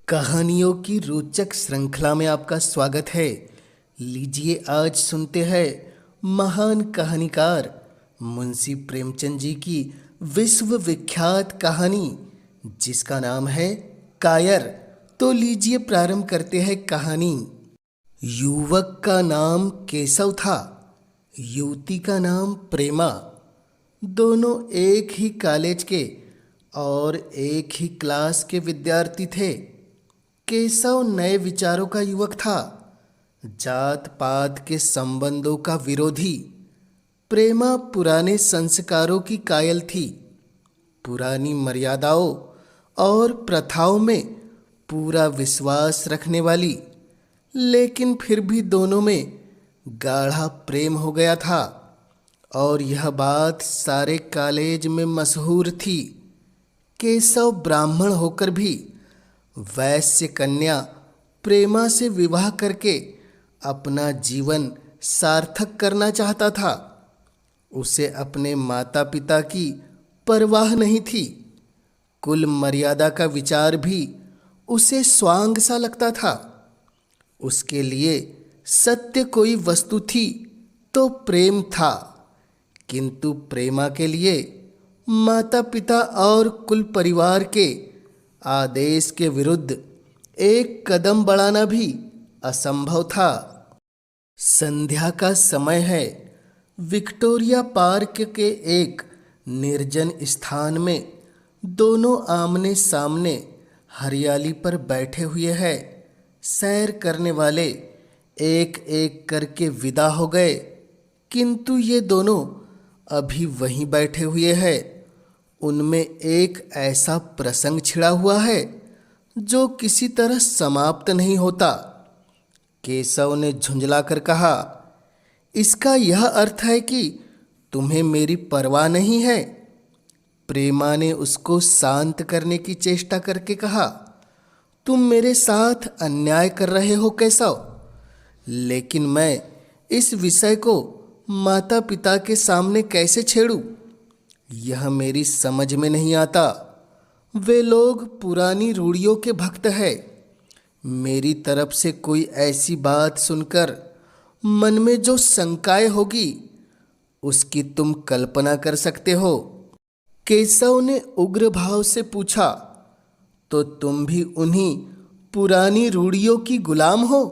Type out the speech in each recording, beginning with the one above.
कहानियों की रोचक श्रृंखला में आपका स्वागत है। लीजिए आज सुनते हैं महान कहानीकार मुंशी प्रेमचंद जी की विश्व विख्यात कहानी जिसका नाम है कायर। तो लीजिए प्रारंभ करते हैं कहानी। युवक का नाम केशव था, युवती का नाम प्रेमा। दोनों एक ही कॉलेज के और एक ही क्लास के विद्यार्थी थे। केशव नए विचारों का युवक था, जात पात के संबंधों का विरोधी। प्रेमा पुराने संस्कारों की कायल थी, पुरानी मर्यादाओं और प्रथाओं में पूरा विश्वास रखने वाली। लेकिन फिर भी दोनों में गाढ़ा प्रेम हो गया था और यह बात सारे कॉलेज में मशहूर थी। केशव ब्राह्मण होकर भी वैश्य कन्या प्रेमा से विवाह करके अपना जीवन सार्थक करना चाहता था। उसे अपने माता पिता की परवाह नहीं थी, कुल मर्यादा का विचार भी उसे स्वांग सा लगता था। उसके लिए सत्य कोई वस्तु थी तो प्रेम था, किंतु प्रेमा के लिए माता पिता और कुल परिवार के आदेश के विरुद्ध एक कदम बढ़ाना भी असंभव था। संध्या का समय है। विक्टोरिया पार्क के एक निर्जन स्थान में दोनों आमने सामने हरियाली पर बैठे हुए हैं। सैर करने वाले एक एक करके विदा हो गए, किंतु ये दोनों अभी वहीं बैठे हुए हैं। उनमें एक ऐसा प्रसंग छिड़ा हुआ है जो किसी तरह समाप्त नहीं होता। केशव ने झुंझलाकर कहा, इसका यह अर्थ है कि तुम्हें मेरी परवाह नहीं है। प्रेमा ने उसको शांत करने की चेष्टा करके कहा, तुम मेरे साथ अन्याय कर रहे हो केशव, लेकिन मैं इस विषय को माता पिता के सामने कैसे छेड़ूं? यह मेरी समझ में नहीं आता। वे लोग पुरानी रूढ़ियों के भक्त हैं। मेरी तरफ से कोई ऐसी बात सुनकर मन में जो शंकाएं होगी उसकी तुम कल्पना कर सकते हो। केशव ने उग्र भाव से पूछा, तो तुम भी उन्हीं पुरानी रूढ़ियों की गुलाम हो?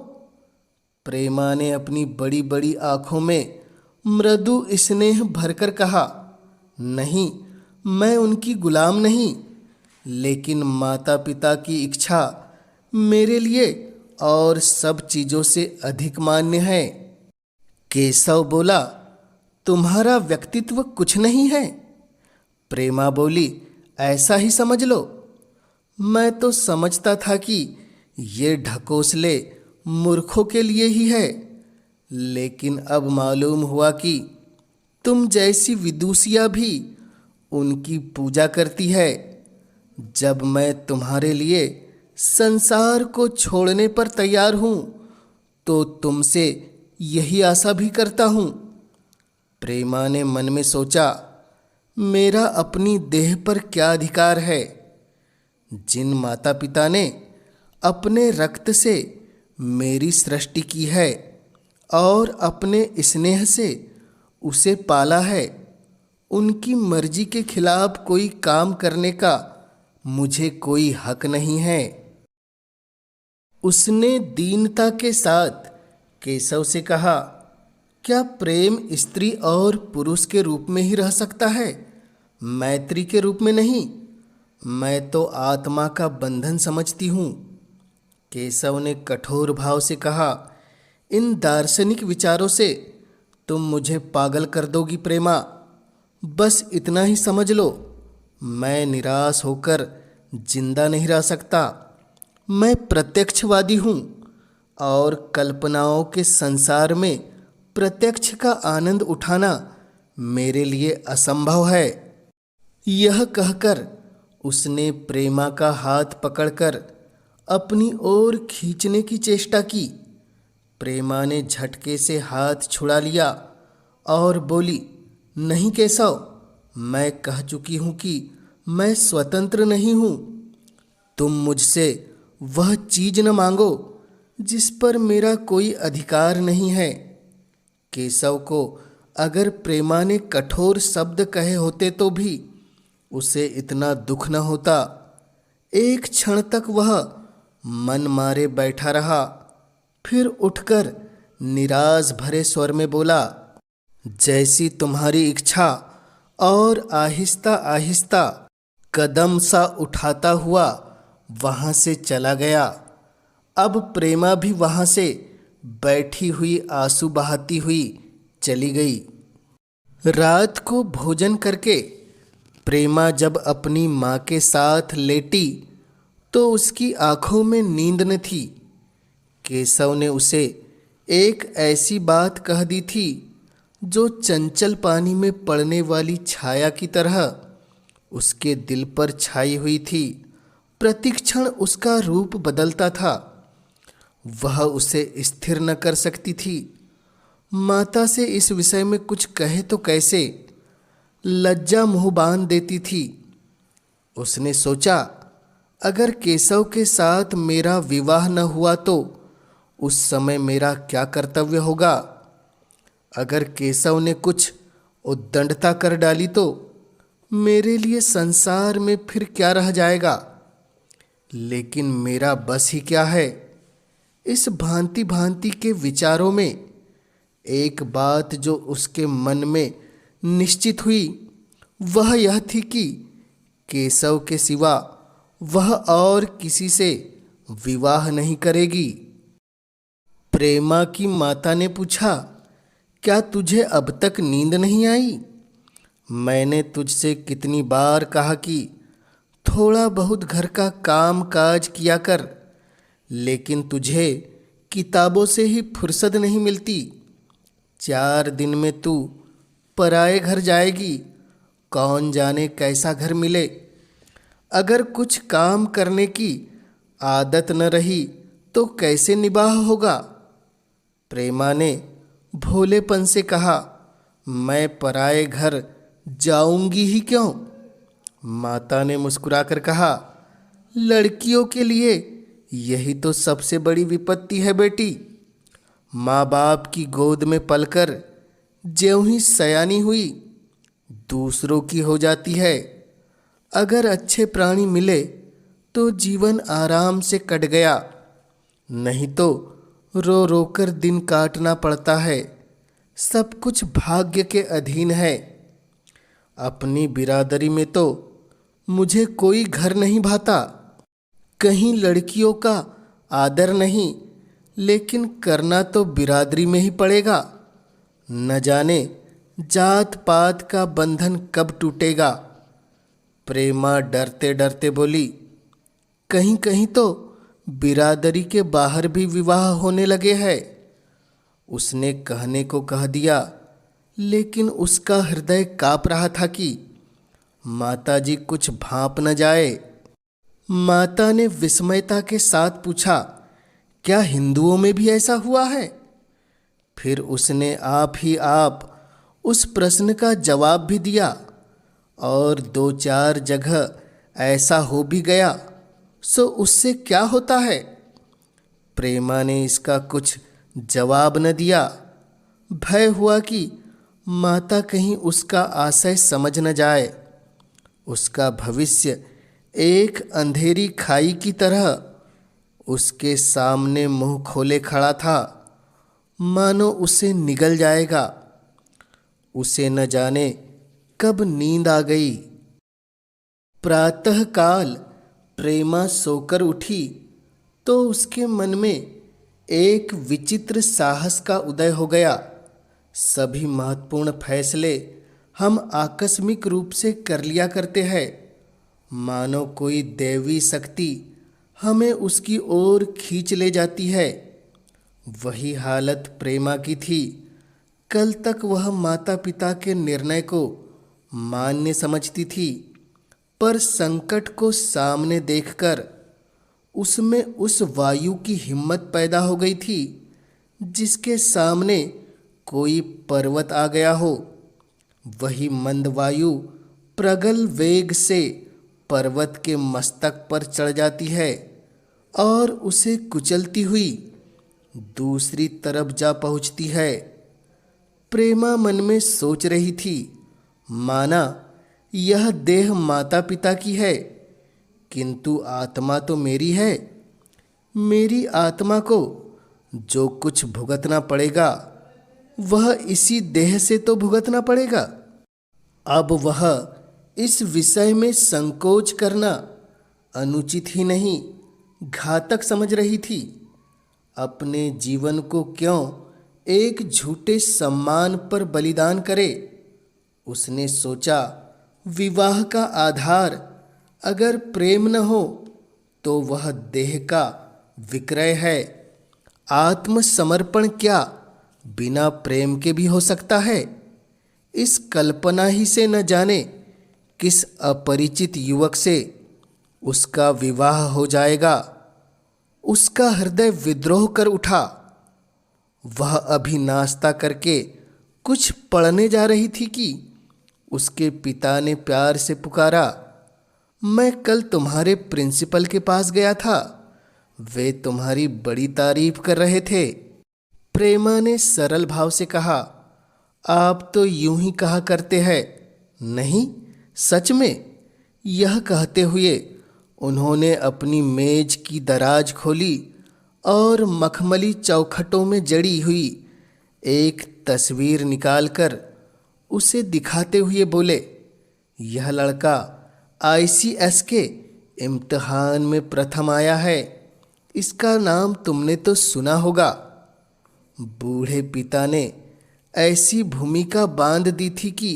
प्रेमा ने अपनी बड़ी बड़ी आंखों में मृदु स्नेह भरकर कहा, नहीं, मैं उनकी गुलाम नहीं, लेकिन माता पिता की इच्छा मेरे लिए और सब चीज़ों से अधिक मान्य है। केशव बोला, तुम्हारा व्यक्तित्व कुछ नहीं है। प्रेमा बोली, ऐसा ही समझ लो। मैं तो समझता था कि ये ढकोसले मूर्खों के लिए ही है, लेकिन अब मालूम हुआ कि तुम जैसी विदुषिया भी उनकी पूजा करती है। जब मैं तुम्हारे लिए संसार को छोड़ने पर तैयार हूँ तो तुमसे यही आशा भी करता हूँ। प्रेमा ने मन में सोचा, मेरा अपनी देह पर क्या अधिकार है? जिन माता पिता ने अपने रक्त से मेरी सृष्टि की है और अपने स्नेह से उसे पाला है, उनकी मर्जी के खिलाफ कोई काम करने का मुझे कोई हक नहीं है। उसने दीनता के साथ केशव से कहा, क्या प्रेम स्त्री और पुरुष के रूप में ही रह सकता है, मैत्री के रूप में नहीं? मैं तो आत्मा का बंधन समझती हूँ। केशव ने कठोर भाव से कहा, इन दार्शनिक विचारों से तुम मुझे पागल कर दोगी प्रेमा। बस इतना ही समझ लो, मैं निराश होकर जिंदा नहीं रह सकता। मैं प्रत्यक्षवादी हूँ और कल्पनाओं के संसार में प्रत्यक्ष का आनंद उठाना मेरे लिए असंभव है। यह कहकर उसने प्रेमा का हाथ पकड़कर अपनी ओर खींचने की चेष्टा की। प्रेमा ने झटके से हाथ छुड़ा लिया और बोली, नहीं केशव, मैं कह चुकी हूँ कि मैं स्वतंत्र नहीं हूँ। तुम मुझसे वह चीज न मांगो जिस पर मेरा कोई अधिकार नहीं है। केशव को अगर प्रेमा ने कठोर शब्द कहे होते तो भी उसे इतना दुख न होता। एक क्षण तक वह मन मारे बैठा रहा, फिर उठकर निराश भरे स्वर में बोला, जैसी तुम्हारी इच्छा। और आहिस्ता आहिस्ता कदम सा उठाता हुआ वहां से चला गया। अब प्रेमा भी वहां से बैठी हुई आंसू बहाती हुई चली गई। रात को भोजन करके प्रेमा जब अपनी माँ के साथ लेटी तो उसकी आंखों में नींद न थी। केशव ने उसे एक ऐसी बात कह दी थी जो चंचल पानी में पड़ने वाली छाया की तरह उसके दिल पर छाई हुई थी। प्रतिक्षण उसका रूप बदलता था। वह उसे स्थिर न कर सकती थी। माता से इस विषय में कुछ कहे तो कैसे, लज्जा मुंह बांध देती थी। उसने सोचा, अगर केशव के साथ मेरा विवाह न हुआ तो उस समय मेरा क्या कर्तव्य होगा। अगर केशव ने कुछ उद्दंडता कर डाली तो मेरे लिए संसार में फिर क्या रह जाएगा। लेकिन मेरा बस ही क्या है। इस भांति भांति के विचारों में एक बात जो उसके मन में निश्चित हुई वह यह थी कि केशव के सिवा वह और किसी से विवाह नहीं करेगी। प्रेमा की माता ने पूछा, क्या तुझे अब तक नींद नहीं आई? मैंने तुझसे कितनी बार कहा कि थोड़ा बहुत घर का काम काज किया कर, लेकिन तुझे किताबों से ही फुर्सत नहीं मिलती। 4 दिन में तू पराए घर जाएगी, कौन जाने कैसा घर मिले। अगर कुछ काम करने की आदत न रही तो कैसे निबाह होगा। प्रेमा ने भोलेपन से कहा, मैं पराए घर जाऊंगी ही क्यों। माता ने मुस्कुराकर कहा, लड़कियों के लिए यही तो सबसे बड़ी विपत्ति है बेटी। माँ बाप की गोद में पलकर ज्यों ही सयानी हुई दूसरों की हो जाती है। अगर अच्छे प्राणी मिले तो जीवन आराम से कट गया, नहीं तो रो रो कर दिन काटना पड़ता है। सब कुछ भाग्य के अधीन है। अपनी बिरादरी में तो मुझे कोई घर नहीं भाता। कहीं लड़कियों का आदर नहीं, लेकिन करना तो बिरादरी में ही पड़ेगा। न जाने जात पात का बंधन कब टूटेगा। प्रेमा डरते डरते बोली, कहीं कहीं तो बिरादरी के बाहर भी विवाह होने लगे हैं। उसने कहने को कह दिया, लेकिन उसका हृदय काँप रहा था कि माताजी कुछ भांप न जाए। माता ने विस्मयता के साथ पूछा, क्या हिंदुओं में भी ऐसा हुआ है? फिर उसने आप ही आप उस प्रश्न का जवाब भी दिया, और 2-4 जगह ऐसा हो भी गया, सो उससे क्या होता है। प्रेमा ने इसका कुछ जवाब न दिया। भय हुआ कि माता कहीं उसका आशय समझ न जाए। उसका भविष्य एक अंधेरी खाई की तरह उसके सामने मुंह खोले खड़ा था, मानो उसे निगल जाएगा। उसे न जाने कब नींद आ गई। प्रातःकाल प्रेमा सोकर उठी तो उसके मन में एक विचित्र साहस का उदय हो गया। सभी महत्वपूर्ण फैसले हम आकस्मिक रूप से कर लिया करते हैं, मानो कोई दैवी शक्ति हमें उसकी ओर खींच ले जाती है। वही हालत प्रेमा की थी। कल तक वह माता पिता के निर्णय को मान्य समझती थी, पर संकट को सामने देखकर उसमें उस वायु की हिम्मत पैदा हो गई थी जिसके सामने कोई पर्वत आ गया हो। वही मंद वायु प्रगल वेग से पर्वत के मस्तक पर चढ़ जाती है और उसे कुचलती हुई दूसरी तरफ जा पहुंचती है। प्रेमा मन में सोच रही थी, माना यह देह माता पिता की है, किंतु आत्मा तो मेरी है। मेरी आत्मा को जो कुछ भुगतना पड़ेगा वह इसी देह से तो भुगतना पड़ेगा। अब वह इस विषय में संकोच करना अनुचित ही नहीं, घातक समझ रही थी। अपने जीवन को क्यों एक झूठे सम्मान पर बलिदान करे। उसने सोचा, विवाह का आधार अगर प्रेम न हो तो वह देह का विक्रय है। आत्मसमर्पण क्या बिना प्रेम के भी हो सकता है? इस कल्पना ही से न जाने किस अपरिचित युवक से उसका विवाह हो जाएगा। उसका हृदय विद्रोह कर उठा। वह अभी नाश्ता करके कुछ पढ़ने जा रही थी कि उसके पिता ने प्यार से पुकारा, मैं कल तुम्हारे प्रिंसिपल के पास गया था, वे तुम्हारी बड़ी तारीफ कर रहे थे। प्रेमा ने सरल भाव से कहा, आप तो यूं ही कहा करते हैं। नहीं, सच में। यह कहते हुए उन्होंने अपनी मेज की दराज खोली और मखमली चौखटों में जड़ी हुई एक तस्वीर निकालकर उसे दिखाते हुए बोले, यह लड़का ICS के इम्तिहान में प्रथम आया है। इसका नाम तुमने तो सुना होगा। बूढ़े पिता ने ऐसी भूमिका बांध दी थी कि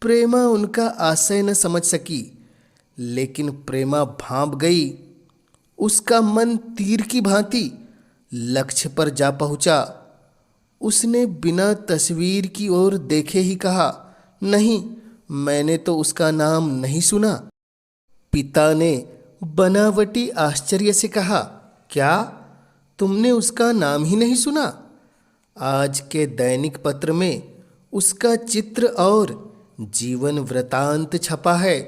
प्रेमा उनका आशय न समझ सकी, लेकिन प्रेमा भांप गई। उसका मन तीर की भांति लक्ष्य पर जा पहुंचा। उसने बिना तस्वीर की ओर देखे ही कहा, नहीं, मैंने तो उसका नाम नहीं सुना। पिता ने बनावटी आश्चर्य से कहा, क्या तुमने उसका नाम ही नहीं सुना? आज के दैनिक पत्र में उसका चित्र और जीवन वृतांत छपा है।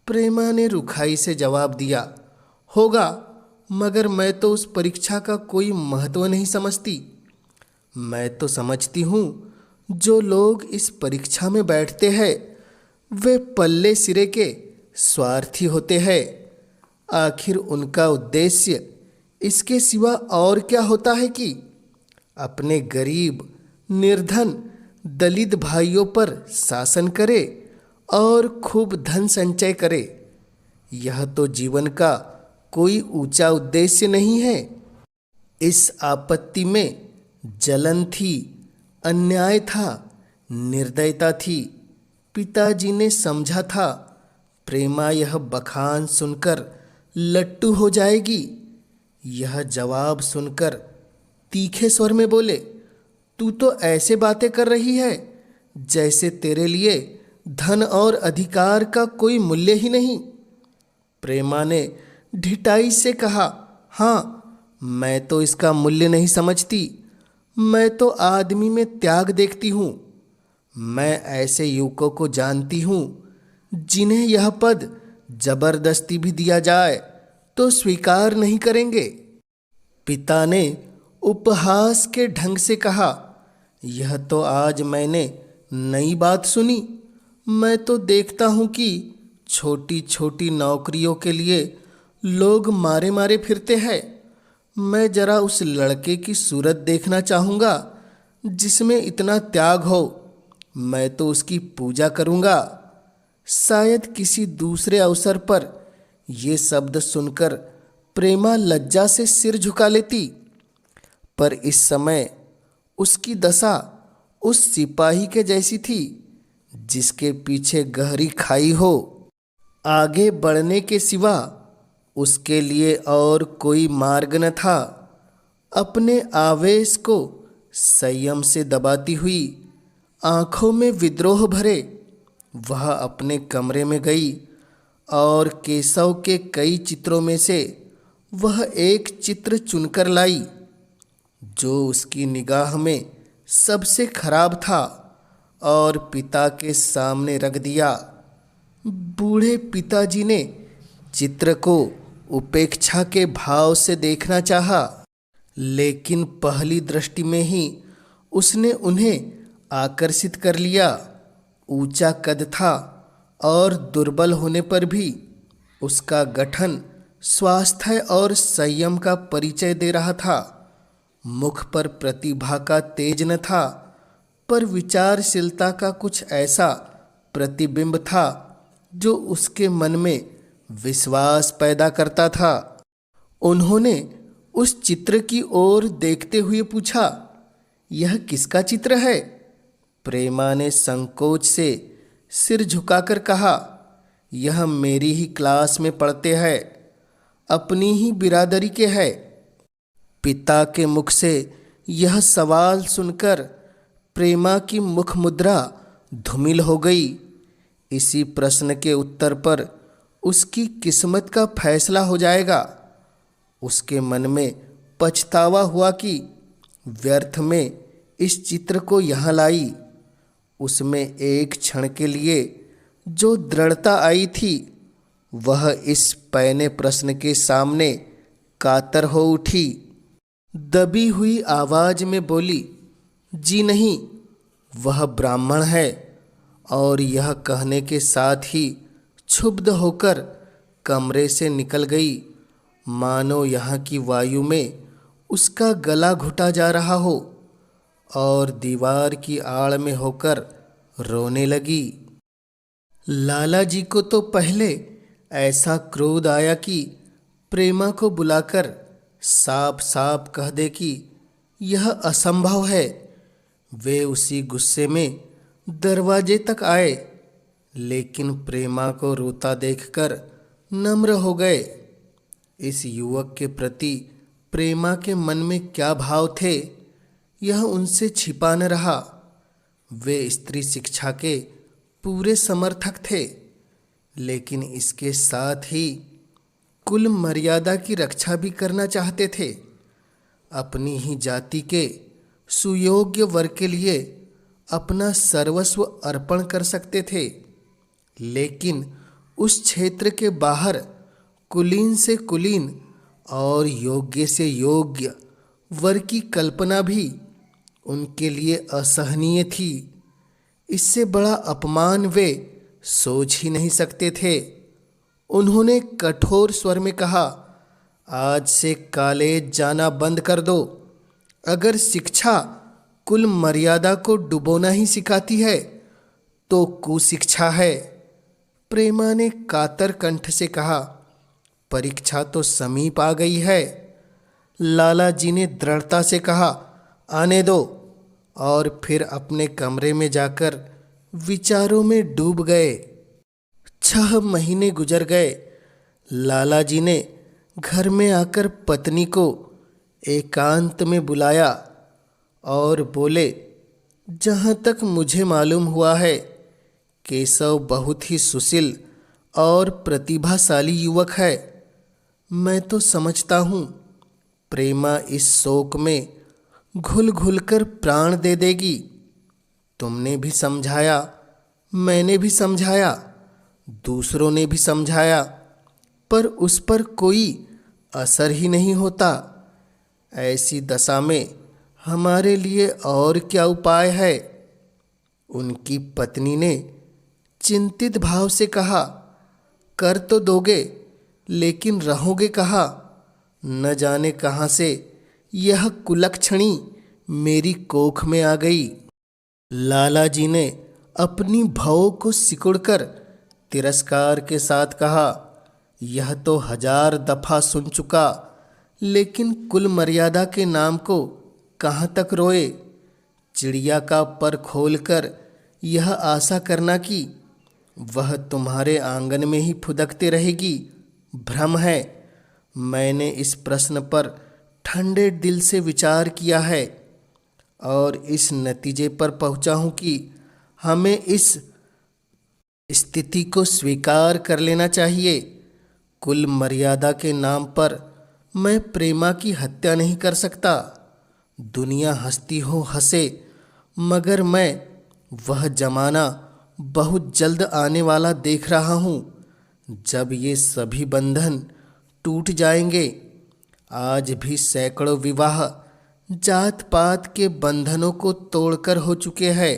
प्रेमा ने रुखाई से जवाब दिया, होगा, मगर मैं तो उस परीक्षा का कोई महत्व नहीं समझती। मैं तो समझती हूँ जो लोग इस परीक्षा में बैठते हैं वे पल्ले सिरे के स्वार्थी होते हैं। आखिर उनका उद्देश्य इसके सिवा और क्या होता है कि अपने गरीब, निर्धन, दलित भाइयों पर शासन करे और खूब धन संचय करे। यह तो जीवन का कोई ऊंचा उद्देश्य नहीं है। इस आपत्ति में जलन थी, अन्याय था, निर्दयता थी। पिताजी ने समझा था प्रेमा यह बखान सुनकर लट्टू हो जाएगी। यह जवाब सुनकर तीखे स्वर में बोले, तू तो ऐसे बातें कर रही है जैसे तेरे लिए धन और अधिकार का कोई मूल्य ही नहीं। प्रेमा ने ढिठाई से कहा, हाँ, मैं तो इसका मूल्य नहीं समझती। मैं तो आदमी में त्याग देखती हूँ। मैं ऐसे युवकों को जानती हूँ जिन्हें यह पद जबरदस्ती भी दिया जाए तो स्वीकार नहीं करेंगे। पिता ने उपहास के ढंग से कहा, यह तो आज मैंने नई बात सुनी। मैं तो देखता हूँ कि छोटी छोटी नौकरियों के लिए लोग मारे मारे फिरते हैं। मैं जरा उस लड़के की सूरत देखना चाहूँगा जिसमें इतना त्याग हो। मैं तो उसकी पूजा करूँगा। शायद किसी दूसरे अवसर पर ये शब्द सुनकर प्रेमा लज्जा से सिर झुका लेती, पर इस समय उसकी दशा उस सिपाही के जैसी थी जिसके पीछे गहरी खाई हो। आगे बढ़ने के सिवा उसके लिए और कोई मार्ग न था। अपने आवेश को संयम से दबाती हुई, आंखों में विद्रोह भरे, वह अपने कमरे में गई और केशव के कई चित्रों में से वह एक चित्र चुनकर लाई जो उसकी निगाह में सबसे खराब था और पिता के सामने रख दिया। बूढ़े पिताजी ने चित्र को उपेक्षा के भाव से देखना चाहा, लेकिन पहली दृष्टि में ही उसने उन्हें आकर्षित कर लिया। ऊंचा कद था और दुर्बल होने पर भी उसका गठन स्वास्थ्य और संयम का परिचय दे रहा था। मुख पर प्रतिभा का तेज न था, पर विचारशीलता का कुछ ऐसा प्रतिबिंब था जो उसके मन में विश्वास पैदा करता था। उन्होंने उस चित्र की ओर देखते हुए पूछा, यह किसका चित्र है? प्रेमा ने संकोच से सिर झुकाकर कहा, यह मेरी ही क्लास में पढ़ते हैं, अपनी ही बिरादरी के हैं। पिता के मुख से यह सवाल सुनकर प्रेमा की मुख मुद्रा धूमिल हो गई। इसी प्रश्न के उत्तर पर उसकी किस्मत का फैसला हो जाएगा। उसके मन में पछतावा हुआ कि व्यर्थ में इस चित्र को यहाँ लाई। उसमें एक क्षण के लिए जो दृढ़ता आई थी, वह इस पैने प्रश्न के सामने कातर हो उठी। दबी हुई आवाज में बोली, जी नहीं, वह ब्राह्मण है। और यह कहने के साथ ही क्षुब्ध होकर कमरे से निकल गई, मानो यहाँ की वायु में उसका गला घुटा जा रहा हो, और दीवार की आड़ में होकर रोने लगी। लाला जी को तो पहले ऐसा क्रोध आया कि प्रेमा को बुलाकर साफ साफ कह दे कि यह असंभव है। वे उसी गुस्से में दरवाजे तक आए, लेकिन प्रेमा को रोता देखकर नम्र हो गए। इस युवक के प्रति प्रेमा के मन में क्या भाव थे, यह उनसे छिपा न रहा। वे स्त्री शिक्षा के पूरे समर्थक थे, लेकिन इसके साथ ही कुल मर्यादा की रक्षा भी करना चाहते थे। अपनी ही जाति के सुयोग्य वर्ग के लिए अपना सर्वस्व अर्पण कर सकते थे, लेकिन उस क्षेत्र के बाहर कुलीन से कुलीन और योग्य से योग्य वर्ग की कल्पना भी उनके लिए असहनीय थी। इससे बड़ा अपमान वे सोच ही नहीं सकते थे। उन्होंने कठोर स्वर में कहा, आज से कॉलेज जाना बंद कर दो। अगर शिक्षा कुल मर्यादा को डुबोना ही सिखाती है तो कुशिक्षा है। प्रेमा ने कातर कंठ से कहा, परीक्षा तो समीप आ गई है। लाला जी ने दृढ़ता से कहा, आने दो, और फिर अपने कमरे में जाकर विचारों में डूब गए। 6 महीने गुजर गए। लाला जी ने घर में आकर पत्नी को एकांत में बुलाया और बोले, जहाँ तक मुझे मालूम हुआ है, केशव बहुत ही सुशील और प्रतिभाशाली युवक है। मैं तो समझता हूँ प्रेमा इस शोक में घुल घुल कर प्राण दे देगी। तुमने भी समझाया, मैंने भी समझाया, दूसरों ने भी समझाया, पर उस पर कोई असर ही नहीं होता। ऐसी दशा में हमारे लिए और क्या उपाय है? उनकी पत्नी ने चिंतित भाव से कहा, कर तो दोगे, लेकिन रहोगे कहाँ? न जाने कहाँ से यह कुलक्षणी मेरी कोख में आ गई। लाला जी ने अपनी भौं को सिकुड़कर तिरस्कार के साथ कहा, यह तो 1000 दफा सुन चुका, लेकिन कुल मर्यादा के नाम को कहाँ तक रोए। चिड़िया का पर खोलकर यह आशा करना कि वह तुम्हारे आंगन में ही फुदकते रहेगी, भ्रम है। मैंने इस प्रश्न पर ठंडे दिल से विचार किया है और इस नतीजे पर पहुंचा हूं कि हमें इस स्थिति को स्वीकार कर लेना चाहिए। कुल मर्यादा के नाम पर मैं प्रेमा की हत्या नहीं कर सकता। दुनिया हंसती हो हंसे, मगर मैं वह जमाना बहुत जल्द आने वाला देख रहा हूँ जब ये सभी बंधन टूट जाएंगे। आज भी सैकड़ों विवाह जात पात के बंधनों को तोड़कर हो चुके हैं।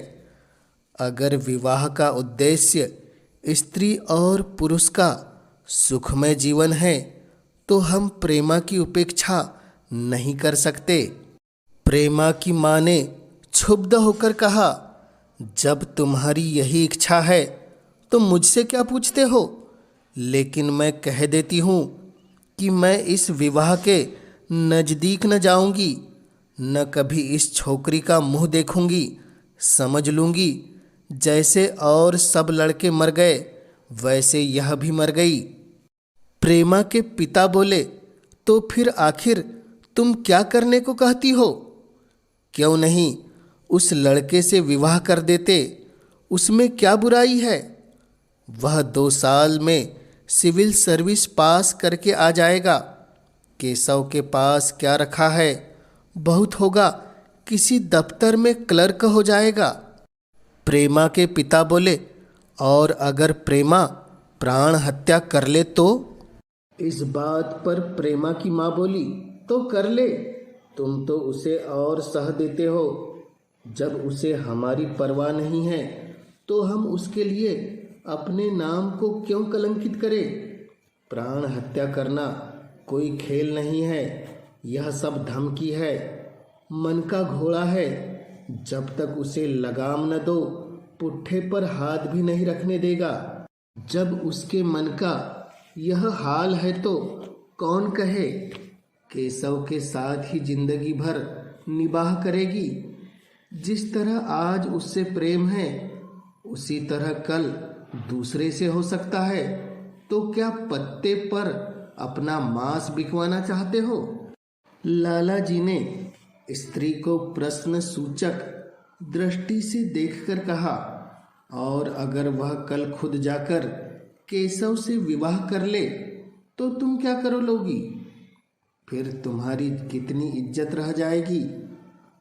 अगर विवाह का उद्देश्य स्त्री और पुरुष का सुखमय जीवन है तो हम प्रेमा की उपेक्षा नहीं कर सकते। प्रेमा की माँ ने क्षुब्ध होकर कहा, जब तुम्हारी यही इच्छा है तो मुझसे क्या पूछते हो? लेकिन मैं कह देती हूँ कि मैं इस विवाह के नज़दीक न जाऊंगी, न कभी इस छोकरी का मुंह देखूंगी। समझ लूंगी जैसे और सब लड़के मर गए वैसे यह भी मर गई। प्रेमा के पिता बोले, तो फिर आखिर तुम क्या करने को कहती हो? क्यों नहीं उस लड़के से विवाह कर देते, उसमें क्या बुराई है? वह 2 साल में सिविल सर्विस पास करके आ जाएगा। केशव के पास क्या रखा है? बहुत होगा किसी दफ्तर में क्लर्क हो जाएगा। प्रेमा के पिता बोले, और अगर प्रेमा प्राण हत्या कर ले तो? इस बात पर प्रेमा की माँ बोली, तो कर ले, तुम तो उसे और सह देते हो। जब उसे हमारी परवाह नहीं है तो हम उसके लिए अपने नाम को क्यों कलंकित करें? प्राण हत्या करना कोई खेल नहीं है, यह सब धमकी है, मन का घोड़ा है। जब तक उसे लगाम न दो पुट्ठे पर हाथ भी नहीं रखने देगा। जब उसके मन का यह हाल है तो कौन कहे केशव के साथ ही जिंदगी भर निबाह करेगी। जिस तरह आज उससे प्रेम है उसी तरह कल दूसरे से हो सकता है। तो क्या पत्ते पर अपना मांस बिकवाना चाहते हो? लाला जी ने स्त्री को प्रश्न सूचक दृष्टि से देखकर कहा, और अगर वह कल खुद जाकर केशव से विवाह कर ले तो तुम क्या करोगी? फिर तुम्हारी कितनी इज्जत रह जाएगी?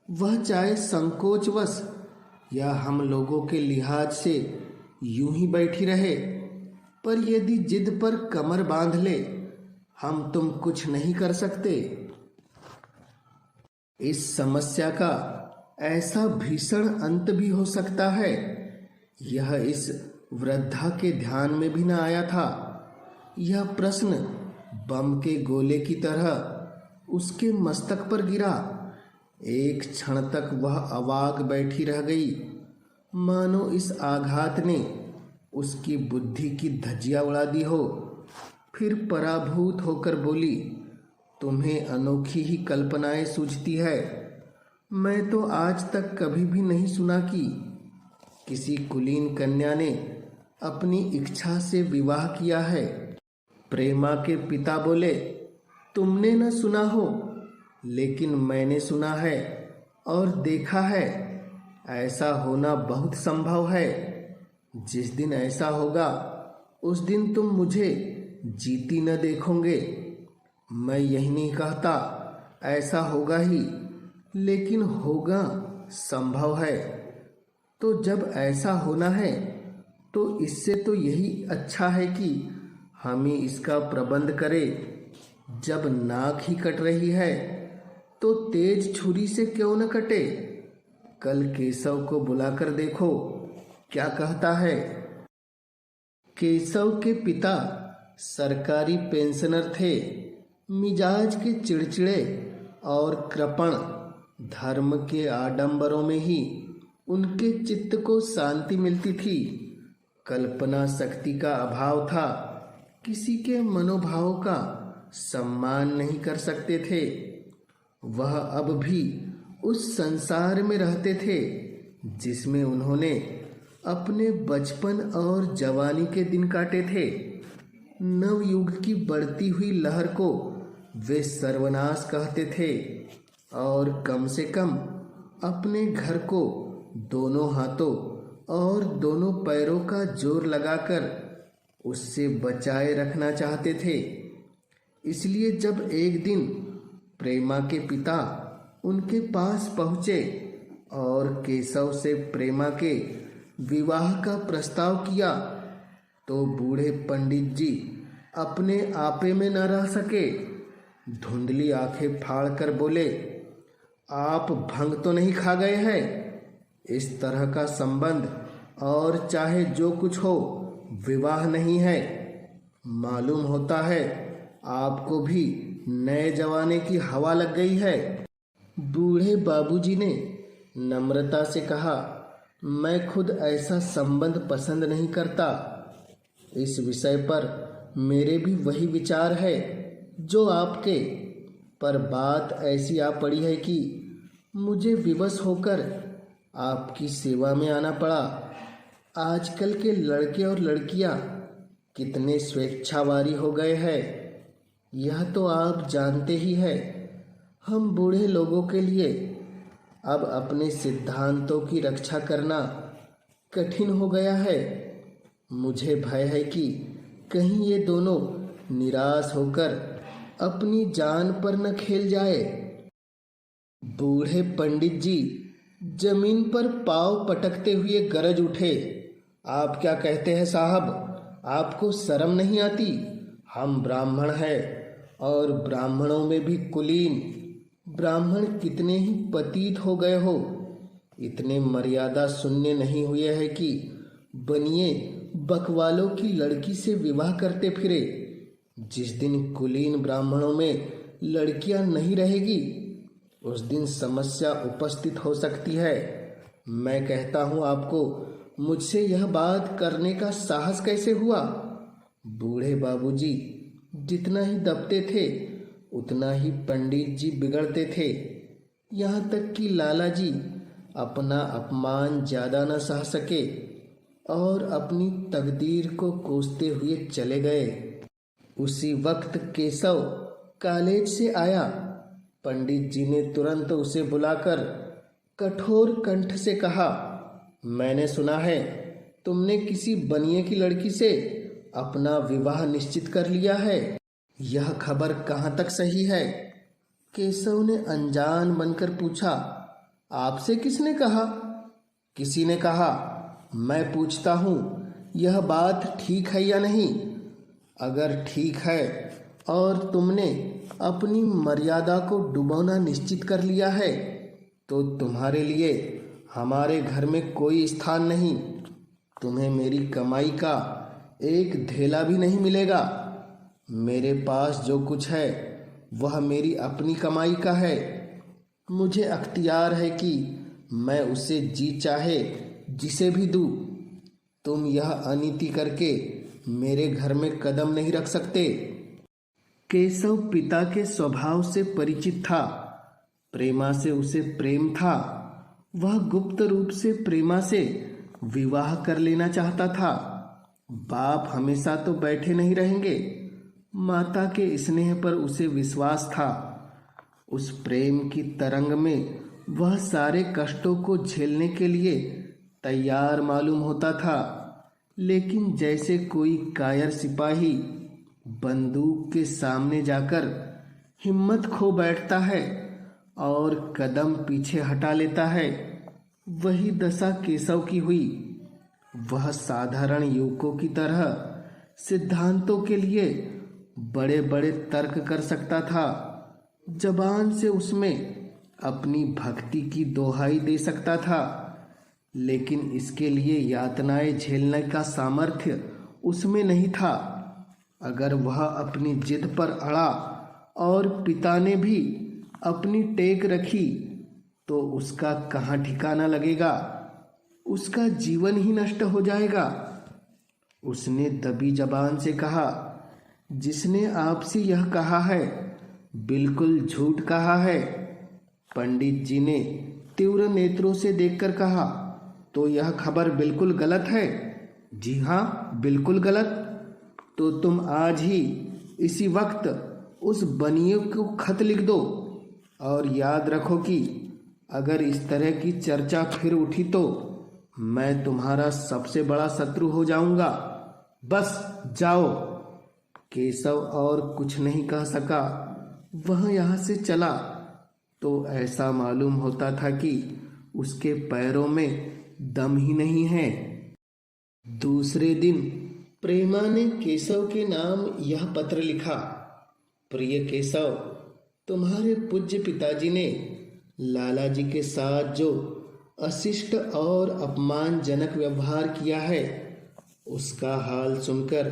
वह चाहे संकोचवश या हम लोगों के लिहाज से यूं ही बैठी रहे, पर यदि जिद पर कमर बांध ले हम तुम कुछ नहीं कर सकते। इस समस्या का ऐसा भीषण अंत भी हो सकता है, यह इस वृद्धा के ध्यान में भी न आया था। यह प्रश्न बम के गोले की तरह उसके मस्तक पर गिरा। एक क्षण तक वह अवाक बैठी रह गई, मानो इस आघात ने उसकी बुद्धि की धज्जियां उड़ा दी हो। फिर पराभूत होकर बोली, तुम्हें अनोखी ही कल्पनाएं सूझती है। मैं तो आज तक कभी भी नहीं सुना कि किसी कुलीन कन्या ने अपनी इच्छा से विवाह किया है। प्रेमा के पिता बोले, तुमने न सुना हो, लेकिन मैंने सुना है और देखा है। ऐसा होना बहुत संभव है। जिस दिन ऐसा होगा उस दिन तुम मुझे जीती न देखोगे। मैं यही नहीं कहता ऐसा होगा ही, लेकिन होगा संभव है। तो जब ऐसा होना है तो इससे तो यही अच्छा है कि हम ही इसका प्रबंध करें। जब नाक ही कट रही है तो तेज छुरी से क्यों न कटे? कल केशव को बुलाकर देखो क्या कहता है। केशव के पिता सरकारी पेंशनर थे, मिजाज के चिड़चिड़े और कृपण। धर्म के आडंबरों में ही उनके चित्त को शांति मिलती थी। कल्पना शक्ति का अभाव था, किसी के मनोभाव का सम्मान नहीं कर सकते थे। वह अब भी उस संसार में रहते थे जिसमें उन्होंने अपने बचपन और जवानी के दिन काटे थे। नवयुग की बढ़ती हुई लहर को वे सर्वनाश कहते थे और कम से कम अपने घर को दोनों हाथों और दोनों पैरों का जोर लगाकर उससे बचाए रखना चाहते थे। इसलिए जब एक दिन प्रेमा के पिता उनके पास पहुँचे और केशव से प्रेमा के विवाह का प्रस्ताव किया तो बूढ़े पंडित जी अपने आपे में न रह सके। धुंधली आंखें फाड़ कर बोले, आप भंग तो नहीं खा गए हैं? इस तरह का संबंध और चाहे जो कुछ हो, विवाह नहीं है। मालूम होता है आपको भी नए जमाने की हवा लग गई है। बूढ़े बाबूजी ने नम्रता से कहा, मैं खुद ऐसा संबंध पसंद नहीं करता। इस विषय पर मेरे भी वही विचार है जो आपके, पर बात ऐसी आ पड़ी है कि मुझे विवश होकर आपकी सेवा में आना पड़ा। आजकल के लड़के और लड़कियां कितने स्वेच्छावारी हो गए हैं, यह तो आप जानते ही हैं। हम बूढ़े लोगों के लिए अब अपने सिद्धांतों की रक्षा करना कठिन हो गया है। मुझे भय है कि कहीं ये दोनों निराश होकर अपनी जान पर न खेल जाए। बूढ़े पंडित जी जमीन पर पांव पटकते हुए गरज उठे, आप क्या कहते हैं साहब? आपको शर्म नहीं आती? हम ब्राह्मण हैं और ब्राह्मणों में भी कुलीन। ब्राह्मण कितने ही पतित हो गए हो, इतने मर्यादा शून्य नहीं हुए हैं कि बनिए बकवालों की लड़की से विवाह करते फिरे। जिस दिन कुलीन ब्राह्मणों में लड़कियां नहीं रहेगी, उस दिन समस्या उपस्थित हो सकती है। मैं कहता हूं आपको, मुझसे यह बात करने का साहस कैसे हुआ? बूढ़े बाबूजी जितना ही दबते थे उतना ही पंडित जी बिगड़ते थे। यहाँ तक कि लाला जी अपना अपमान ज्यादा न सह सके और अपनी तकदीर को कोसते हुए चले गए। उसी वक्त केशव कॉलेज से आया। पंडित जी ने तुरंत उसे बुलाकर कठोर कंठ से कहा, मैंने सुना है तुमने किसी बनिए की लड़की से अपना विवाह निश्चित कर लिया है। यह खबर कहाँ तक सही है? केशव ने अनजान बनकर पूछा, आपसे किसने कहा? किसी ने कहा। मैं पूछता हूँ, यह बात ठीक है या नहीं? अगर ठीक है और तुमने अपनी मर्यादा को डुबोना निश्चित कर लिया है, तो तुम्हारे लिए हमारे घर में कोई स्थान नहीं। तुम्हें मेरी कमाई का एक धेला भी नहीं मिलेगा। मेरे पास जो कुछ है वह मेरी अपनी कमाई का है। मुझे अख्तियार है कि मैं उसे जी चाहे जिसे भी दूं। तुम यह अनीति करके मेरे घर में कदम नहीं रख सकते। केशव पिता के स्वभाव से परिचित था। प्रेमा से उसे प्रेम था। वह गुप्त रूप से प्रेमा से विवाह कर लेना चाहता था। बाप हमेशा तो बैठे नहीं रहेंगे। माता के स्नेह पर उसे विश्वास था। उस प्रेम की तरंग में वह सारे कष्टों को झेलने के लिए तैयार मालूम होता था। लेकिन जैसे कोई कायर सिपाही बंदूक के सामने जाकर हिम्मत खो बैठता है और कदम पीछे हटा लेता है, वही दशा केशव की हुई। वह साधारण युवकों की तरह सिद्धांतों के लिए बड़े बड़े तर्क कर सकता था। जबान से उसमें अपनी भक्ति की दोहाई दे सकता था, लेकिन इसके लिए यातनाएं झेलने का सामर्थ्य उसमें नहीं था। अगर वह अपनी जिद पर अड़ा और पिता ने भी अपनी टेक रखी, तो उसका कहाँ ठिकाना लगेगा? उसका जीवन ही नष्ट हो जाएगा। उसने दबी जबान से कहा, जिसने आपसे यह कहा है बिल्कुल झूठ कहा है। पंडित जी ने तीव्र नेत्रों से देखकर कहा, तो यह खबर बिल्कुल गलत है? जी हाँ, बिल्कुल गलत। तो तुम आज ही इसी वक्त उस बनिए को खत लिख दो और याद रखो कि अगर इस तरह की चर्चा फिर उठी तो मैं तुम्हारा सबसे बड़ा शत्रु हो जाऊंगा। बस जाओ। केशव और कुछ नहीं कह सका। वह यहाँ से चला तो ऐसा मालूम होता था कि उसके पैरों में दम ही नहीं है। दूसरे दिन प्रेमा ने केशव के नाम यह पत्र लिखा। प्रिय केशव, तुम्हारे पूज्य पिताजी ने लाला जी के साथ जो अशिष्ट और अपमानजनक व्यवहार किया है, उसका हाल सुनकर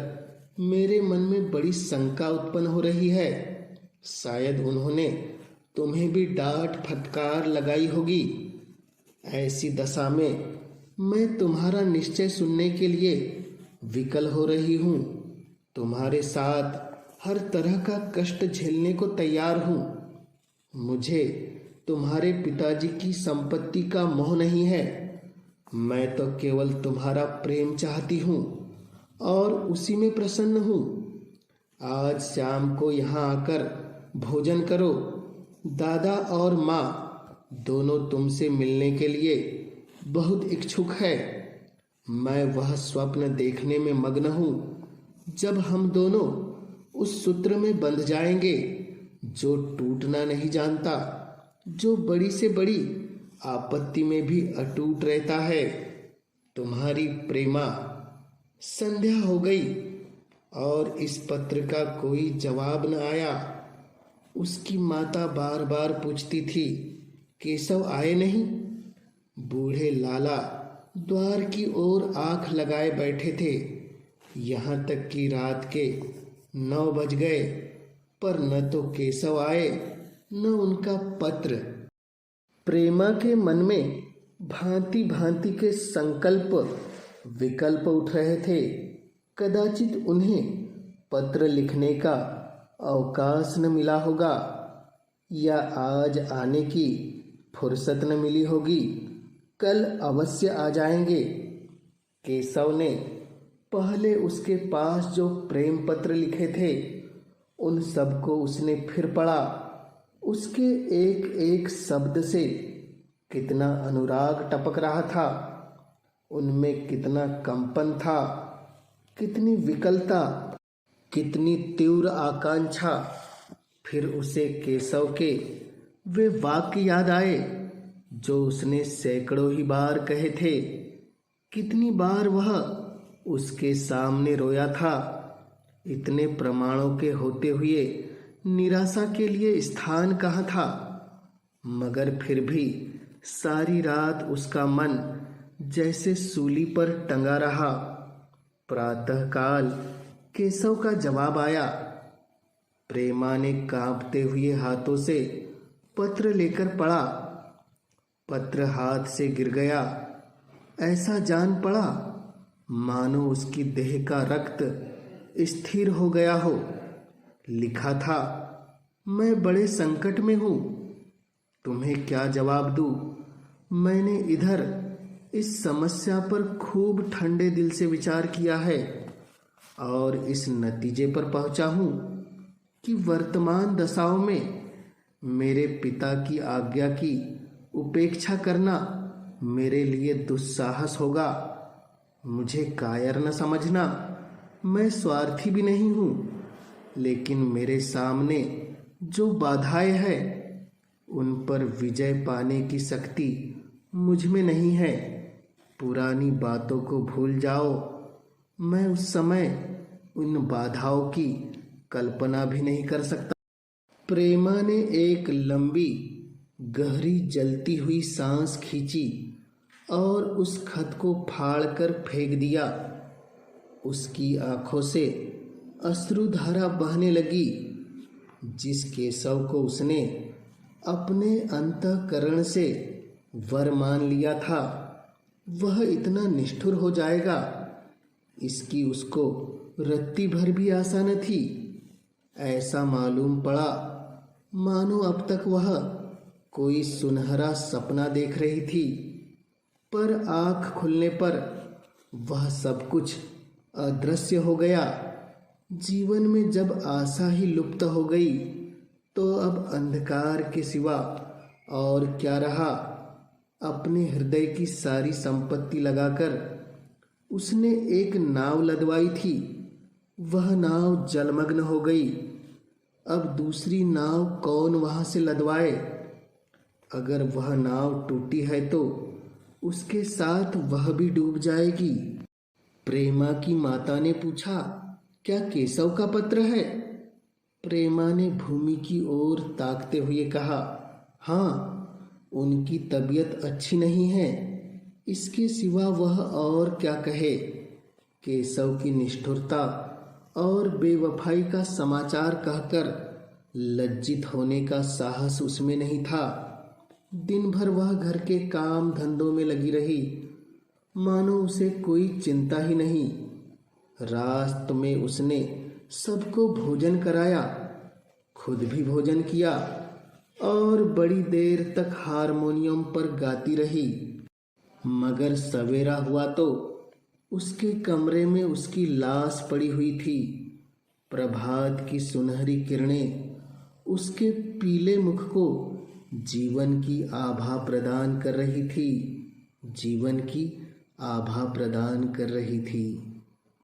मेरे मन में बड़ी शंका उत्पन्न हो रही है। शायद उन्होंने तुम्हें भी डांट फटकार लगाई होगी। ऐसी दशा में मैं तुम्हारा निश्चय सुनने के लिए विकल हो रही हूँ। तुम्हारे साथ हर तरह का कष्ट झेलने को तैयार हूँ। मुझे तुम्हारे पिताजी की संपत्ति का मोह नहीं है। मैं तो केवल तुम्हारा प्रेम चाहती हूँ और उसी में प्रसन्न हूँ। आज शाम को यहाँ आकर भोजन करो। दादा और माँ दोनों तुमसे मिलने के लिए बहुत इच्छुक है। मैं वह स्वप्न देखने में मग्न हूँ जब हम दोनों उस सूत्र में बंध जाएंगे जो टूटना नहीं जानता, जो बड़ी से बड़ी आपत्ति में भी अटूट रहता है। तुम्हारी प्रेमा। संध्या हो गई और इस पत्र का कोई जवाब न आया। उसकी माता बार बार पूछती थी, केशव आए नहीं? बूढ़े लाला द्वार की ओर आंख लगाए बैठे थे। यहाँ तक कि रात के 9 बज गए, पर न तो केशव आए न उनका पत्र। प्रेमा के मन में भांति भांति के संकल्प विकल्प उठ रहे थे। कदाचित उन्हें पत्र लिखने का अवकाश न मिला होगा, या आज आने की फुर्सत न मिली होगी। कल अवश्य आ जाएंगे। केशव ने पहले उसके पास जो प्रेम पत्र लिखे थे, उन सबको उसने फिर पढ़ा। उसके एक एक शब्द से कितना अनुराग टपक रहा था। उनमें कितना कंपन था, कितनी विकलता, कितनी तीव्र आकांक्षा। फिर उसे केशव के वे वाक्य याद आए जो उसने सैकड़ों ही बार कहे थे। कितनी बार वह उसके सामने रोया था। इतने प्रमाणों के होते हुए निराशा के लिए स्थान कहाँ था। मगर फिर भी सारी रात उसका मन जैसे सूली पर टंगा रहा। प्रातःकाल केशव का जवाब आया। प्रेमा ने कांपते हुए हाथों से पत्र लेकर पढ़ा। पत्र हाथ से गिर गया। ऐसा जान पड़ा मानो उसकी देह का रक्त स्थिर हो गया हो। लिखा था, मैं बड़े संकट में हूँ, तुम्हें क्या जवाब दूँ। मैंने इधर इस समस्या पर खूब ठंडे दिल से विचार किया है और इस नतीजे पर पहुँचा हूँ कि वर्तमान दशाओं में मेरे पिता की आज्ञा की उपेक्षा करना मेरे लिए दुस्साहस होगा। मुझे कायर न समझना, मैं स्वार्थी भी नहीं हूँ, लेकिन मेरे सामने जो बाधाएं हैं उन पर विजय पाने की शक्ति मुझ में नहीं है। पुरानी बातों को भूल जाओ। मैं उस समय उन बाधाओं की कल्पना भी नहीं कर सकता। प्रेमा ने एक लंबी गहरी जलती हुई सांस खींची और उस खत को फाड़कर फेंक दिया। उसकी आंखों से अश्रुधारा बहने लगी। जिस केशव को उसने अपने अंतःकरण से वर मान लिया था, वह इतना निष्ठुर हो जाएगा, इसकी उसको रत्ती भर भी आशा न थी। ऐसा मालूम पड़ा मानो अब तक वह कोई सुनहरा सपना देख रही थी, पर आँख खुलने पर वह सब कुछ अदृश्य हो गया। जीवन में जब आशा ही लुप्त हो गई तो अब अंधकार के सिवा और क्या रहा। अपने हृदय की सारी संपत्ति लगाकर उसने एक नाव लदवाई थी। वह नाव जलमग्न हो गई। अब दूसरी नाव कौन वहां से लदवाए। अगर वह नाव टूटी है तो उसके साथ वह भी डूब जाएगी। प्रेमा की माता ने पूछा, क्या केशव का पत्र है? प्रेमा ने भूमि की ओर ताकते हुए कहा, हाँ, उनकी तबीयत अच्छी नहीं है, इसके सिवा वह और क्या कहे। केशव की निष्ठुरता और बेवफाई का समाचार कहकर लज्जित होने का साहस उसमें नहीं था। दिन भर वह घर के काम धंधों में लगी रही, मानो उसे कोई चिंता ही नहीं। रात में उसने सबको भोजन कराया, खुद भी भोजन किया और बड़ी देर तक हारमोनियम पर गाती रही। मगर सवेरा हुआ तो उसके कमरे में उसकी लाश पड़ी हुई थी। प्रभात की सुनहरी किरणें उसके पीले मुख को जीवन की आभा प्रदान कर रही थी, जीवन की आभा प्रदान कर रही थी।